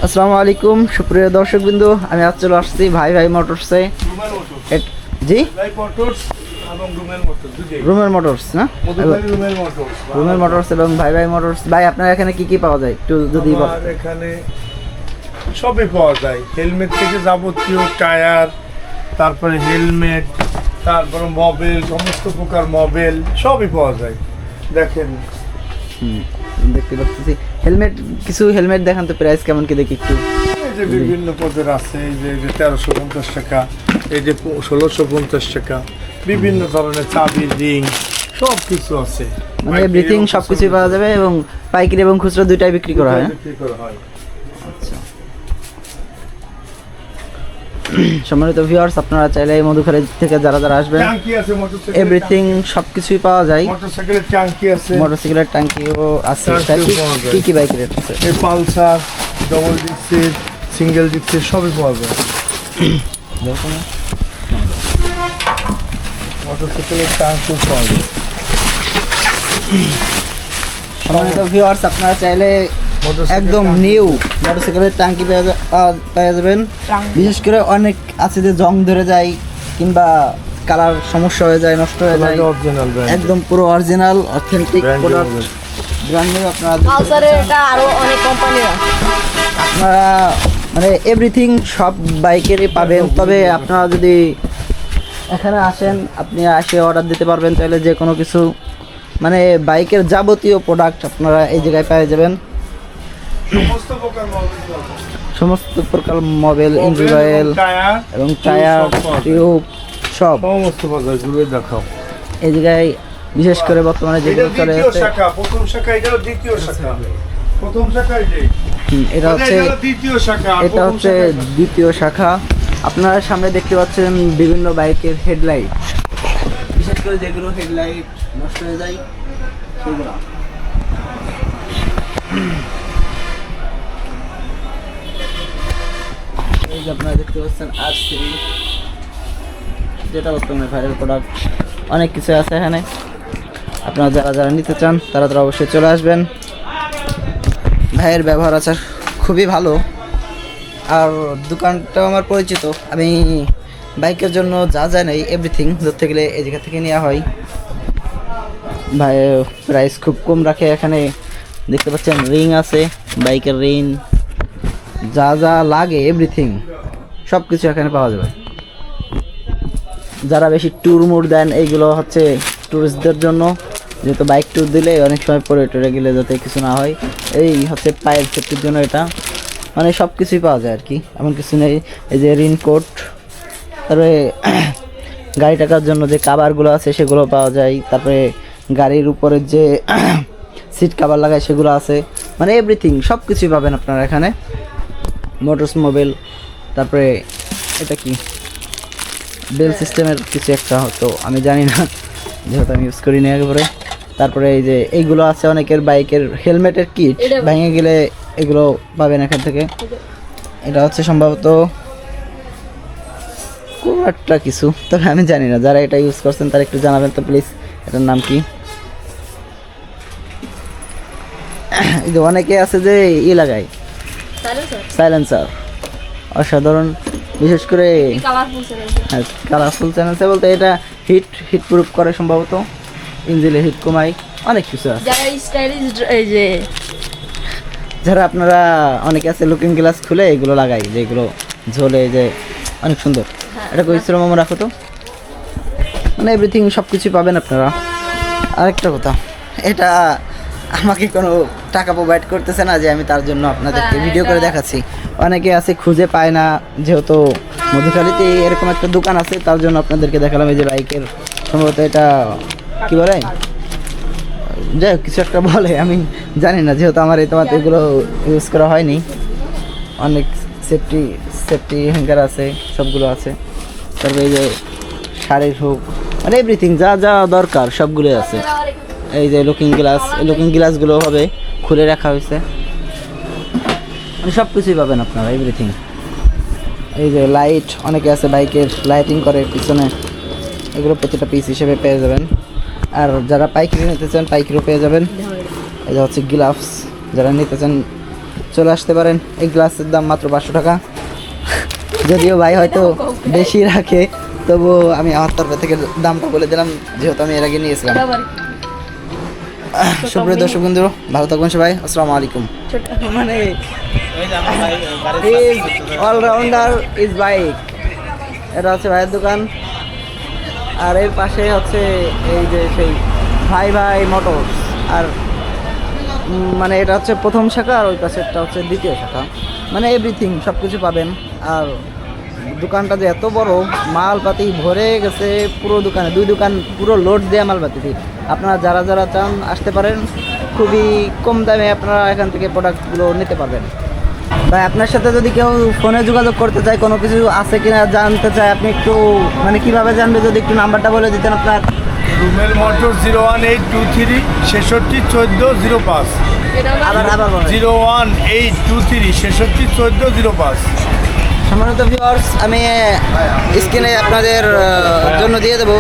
আসসালামু আলাইকুম সুপ্রিয় দর্শকবৃন্দু, আমি আজ চলে আসছি ভাই ভাই মোটরসে। জি, রুমের মোটরস না, রুমের মোটরস এবং ভাই ভাই মোটরস। ভাই আপনার এখানে কি কি পাওয়া যায় একটু যদি এখানে সবই পাওয়া যায়, হেলমেট থেকে যাবতীয় টায়ার, তারপরে হেলমেট, তারপরে মোবাইল, সমস্ত প্রকার মোবাইল সবই পাওয়া যায়। দেখেন দেখতে পাচ্ছি হেলমেট, কিছু হেলমেট দেখান তো, প্রাইস কেমন কি দেখি একটু। এই যে বিভিন্ন পদের আছে, এই যে 1350 টাকা, এই যে 1650 টাকা, বিভিন্ন ধরনের চাবি, রিং, সব কিছু আছে, মানে এভরিথিং সবকিছুই পাওয়া যাবে এবং পাইকারি এবং খুচরা দুইটাই বিক্রি করা হয়। আচ্ছা, সম্মানিত ভিউয়ার্স, আপনারা চাইলে এই মধুখালী থেকে যারা যারা আসবেন এভরিথিং সবকিছুই পাওয়া যায়। মোটরসাইকেলের ট্যাঙ্কি আছে, মোটরসাইকেলের ট্যাঙ্কিও আছে। কি কি বাইকের আছে? এই পালসার, ডবল ডিক্সের, সিঙ্গেল ডিক্সের সবই পাওয়া যায়। মোটরসাইকেলের ট্যাঙ্কিও পাওয়া যায়। সম্মানিত ভিউয়ার্স, আপনারা চাইলে একদম নিউ মোটরসাইকেলের ট্যাঙ্কি পেয়ে যাবেন। বিশেষ করে অনেক আছে যে জং ধরে যায় কিংবা কালার সমস্যা হয়ে যায়, নষ্ট হয়ে যায়, একদম পুরো অরিজিনাল অথেন্টিক প্রোডাক্ট ব্র্যান্ডের আপনারা আরো অনেক কোম্পানি আছে। আপনারা মানে এভরিথিং সব বাইকেরই পাবেন। তবে আপনারা যদি এখানে আসেন, আপনি আসে অর্ডার দিতে পারবেন তাহলে যে কোনো কিছু, মানে বাইকের যাবতীয় প্রোডাক্ট আপনারা এই জায়গায় পেয়ে যাবেন। সমস্ত প্রকার মোবাইল, ইঞ্জিন অয়েল এবং টায়ার, টিউব সব সমস্ত বাজার ঘুরে দেখাও। এই জায়গায় বিশেষ করে বর্তমানে যেগুলো চলে যাচ্ছে, প্রথম শাখা, এটা দ্বিতীয় শাখা, প্রথম শাখা এটা হচ্ছে দ্বিতীয় শাখা, এটা হচ্ছে দ্বিতীয় শাখা। আপনারা সামনে দেখতে পাচ্ছেন বিভিন্ন বাইকের হেডলাইট, বিশেষ করে যেগুলো হেডলাইট নষ্ট হয়ে যায় সেগুলো। এই যে আপনারা দেখতে পাচ্ছেন R3, যেটা বর্তমানে ভাইরাল প্রোডাক্ট। অনেক কিছু আছে এখানে, আপনারা যারা যারা নিতে চান তারা তারা অবশ্যই চলে আসবেন। ভাইয়ের ব্যবহার আছে খুবই ভালো, আর দোকানটাও আমার পরিচিত। আমি বাইকের জন্য যা যা নেই এভরিথিং ধরতে গেলে এই জায়গা থেকে নেওয়া হয়। ভাই প্রাইস খুব কম রাখে। এখানে দেখতে পাচ্ছেন রিং আছে, বাইকের রিং, যা যা লাগে এভরিথিং সব কিছু এখানে পাওয়া যাবে। যারা বেশি ট্যুর মুড দেন, এইগুলো হচ্ছে ট্যুরিস্টদের জন্য, যেহেতু বাইক ট্যুর দিলে অনেক সময় পরে টরে গেলে যাতে কিছু না হয়, এই হচ্ছে পায়ের সেফটির জন্য এটা। মানে সব কিছুই পাওয়া যায় আর কি, এমন কিছু নেই। এই যে রেইনকোট, তারপরে গাড়ি টাকার জন্য যে কাভারগুলো আছে সেগুলো পাওয়া যায়। তারপরে গাড়ির উপরে যে সিট কাভার লাগায় সেগুলো আছে। মানে এভরিথিং সব কিছুই পাবেন আপনারা এখানে। মোটরস মোবাইল, তারপরে এটা কি বেল সিস্টেমের কিছু একটা, হতো আমি জানি না যেহেতু আমি ইউজ করি নি একেবারে। তারপরে এই যে এইগুলো আছে অনেকের বাইকের হেলমেটের কিট ভেঙে গেলে এগুলো পাবেন এখান থেকে। এটা হচ্ছে সম্ভবত কোনো একটা কিছু, তবে আমি জানি না। যারা এটা ইউজ করছেন তারা একটু জানাবেন তো প্লিজ, এটার নাম কি। এই যে অনেকে আছে যে লাগায় সাইলেন্সার, অসাধারণ। বিশেষ করে কালারফুল চ্যানেলসে বলতে এটা হিট প্রুফ করে, সম্ভবত ইঞ্জিনে হিট কমায়, অনেক কিছু আছে। যারা আপনারা অনেকে আছে লুকিং গ্লাস খুলে এগুলো লাগাই, যেগুলো ঝোলে, যে অনেক সুন্দর। এটা কইছিল মামা, রাখো তো। মানে এভরিথিং সব কিছু পাবেন আপনারা। আরেকটা কথা, এটা আমাকে কোনো টাকা প্রোভাইড করতেছে না যে আমি তার জন্য আপনাদেরকে ভিডিও করে দেখাচ্ছি। অনেকে আছে খুঁজে পায় না, যেহেতু মধুখালীতে এরকম একটা দোকান আছে, তার জন্য আপনাদেরকে দেখালাম। এই যে বাইকের সম্ভবত এটা কি বলে, যাই হোক কিছু একটা বলে, আমি জানি না, যেহেতু আমার এই তোমার এগুলো ইউজ করা হয়নি। অনেক সেফটি হ্যাঙ্গার আছে, সবগুলো আছে। তারপরে এই যে শাড়ির হোক, মানে এভরিথিং যা যা দরকার সবগুলোই আছে। এই যে লুকিং গ্লাস, এই লুকিং গ্লাসগুলো হবে খুলে রাখা হয়েছে, মানে সব কিছুই পাবেন আপনারা এভরিথিং। এই যে লাইট, অনেকে আছে বাইকের লাইটিং করে পিছনে, এগুলো প্রতিটা পিস হিসেবে পেয়ে যাবেন। আর যারা পাইকারি নিতে চান পাইকারিও পেয়ে যাবেন। এটা হচ্ছে গ্লাভস, যারা নিতে চান চলে আসতে পারেন। এই গ্লাসের দাম মাত্র 500 টাকা। যদিও ভাই হয়তো বেশি রাখে, তবু আমি আমার তরফ থেকে দামটা বলে দিলাম, যেহেতু আমি এর আগে নিয়েছিলাম। সুপ্রিয় দর্শক বন্ধু, ভালো থাকবেন সবাই। আসসালামু আলাইকুম। মানে অলরাউন্ডার ইজ বাইক, এটা হচ্ছে ভাইয়ের দোকান। আর এর পাশে হচ্ছে এই যে সেই ভাই ভাই মোটরস। আর মানে এটা হচ্ছে প্রথম শাখা, আর ওই পাশেরটা হচ্ছে দ্বিতীয় শাখা। মানে এভরিথিং সব কিছু পাবেন। আর দোকানটা যে এত বড়, মালপাতি ভরে গেছে পুরো দোকানে, 2 দোকান পুরো লোড দেওয়া মালপাতি। আপনারা যারা যারা চান আসতে পারেন, খুবই কম দামে আপনারা এখান থেকে প্রোডাক্টগুলো নিতে পারবেন। ভাই আপনার সাথে যদি কেউ ফোনে যোগাযোগ করতে চায়, কোনো কিছু আছে কিনা জানতে চায়, আপনি একটু মানে কিভাবে জানবে, যদি একটু নাম্বারটা বলে দিতেন আপনার। রুমেল মোটর 01823 66 14 05। আবার বলেন। 01823 66 14 05। সম্মানিত ভিউয়ার্স, আমি স্ক্রিনে আপনাদের জন্য দিয়ে দেবো